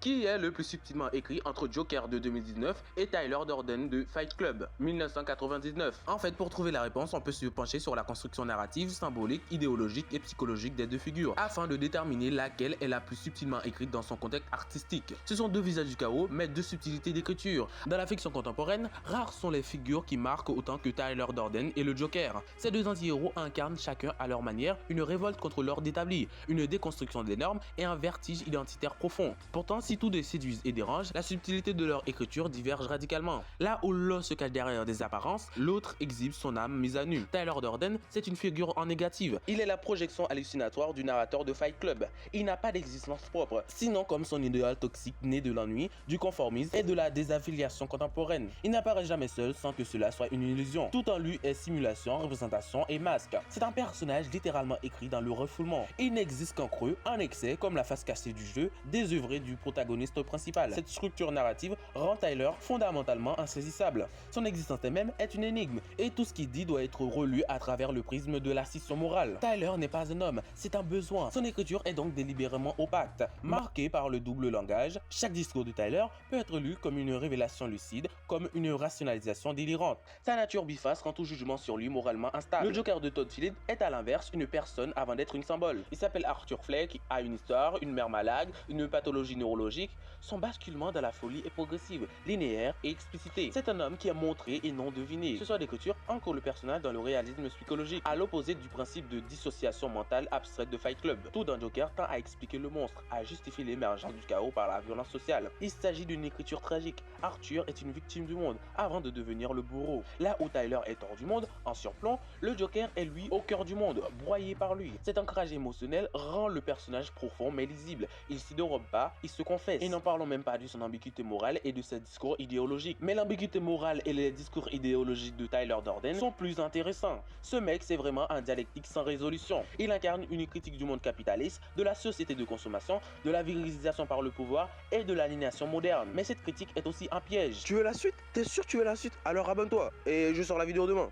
qui est le plus subtilement écrit entre Joker de 2019 et Tyler Durden de Fight Club 1999. En fait, pour trouver la réponse, on peut se pencher sur la construction narrative, symbolique, idéologique et psychologique des deux figures, afin de déterminer laquelle est la plus subtilement écrite dans son contexte artistique. Ce sont deux visages du chaos, mais deux subtilités d'écriture. Dans la fiction contemporaine, rares sont les figures qui marquent autant que Tyler Durden et le Joker. Ces deux anti-héros incarnent chacun à leur manière une révolte contre l'ordre établi, une déconstruction des normes et un vertige identitaire profond. Pourtant, si tous deux séduisent et dérangent, la subtilité de leur écriture diverge radicalement. Là où l'un se cache derrière des apparences, l'autre exhibe son âme mise à nu. Tyler Durden, c'est une figure en négative. Il est la projection hallucinatoire du narrateur de Fight Club. Il n'a pas d'existence propre, sinon comme son idéal toxique né de l'ennui, du conformisme et de la désaffiliation contemporaine. Il n'apparaît jamais seul sans que cela soit une illusion. Tout en lui est simulation, représentation et masque. C'est un personnage littéralement écrit dans le refoulement. Il n'existe qu'en creux, en excès, comme la face cachée du jeu, désœuvré du protagoniste principal. Cette structure narrative rend Tyler fondamentalement insaisissable. Son existence elle-même est une énigme, et tout ce qu'il dit doit être relu à travers le prisme de la scission morale. Tyler n'est pas un homme, c'est un besoin. Son écriture est donc délibérément opaque, marquée par le double langage. Chaque discours de Tyler peut être lu comme une révélation lucide, comme une rationalisation délirante. Sa nature biface rend tout jugement sur lui moralement instable. Le Joker de Todd Phillips est à l'inverse une personne avant d'être une symbole. Il s'appelle Arthur Fleck, a une histoire, une mère malade, une pathologie neurologique. Son basculement dans la folie est progressive, linéaire et explicité. C'est un homme qui est montré et non deviné. Ce soit l'écriture ancre le personnage dans le réalisme psychologique, à l'opposé du principe de dissociation mentale abstraite de Fight Club. Tout dans Joker tend à expliquer le monstre, à justifier l'émergence du chaos par la violence sociale. Il s'agit d'une écriture tragique. Arthur est une victime du monde, avant de devenir le bourreau. Là où Tyler est hors du monde, en surplomb, le Joker est lui au cœur du monde, broyé par lui. Cet ancrage émotionnel rend le personnage profond mais lisible. Il s'y dérobe pas, il se confesse. Et n'en parlons même pas de son ambiguïté morale et de ses discours idéologiques. Mais l'ambiguïté morale et les discours idéologiques de Tyler Durden sont plus intéressants. Ce mec, c'est vraiment un dialectique sans résolution. Il incarne une critique du monde capitaliste, de la société de consommation, de la virilisation par le pouvoir et de l'aliénation moderne. Mais cette critique est aussi un piège. Tu veux la suite? T'es sûr que tu veux la suite? Alors abonne-toi et je sors la vidéo demain.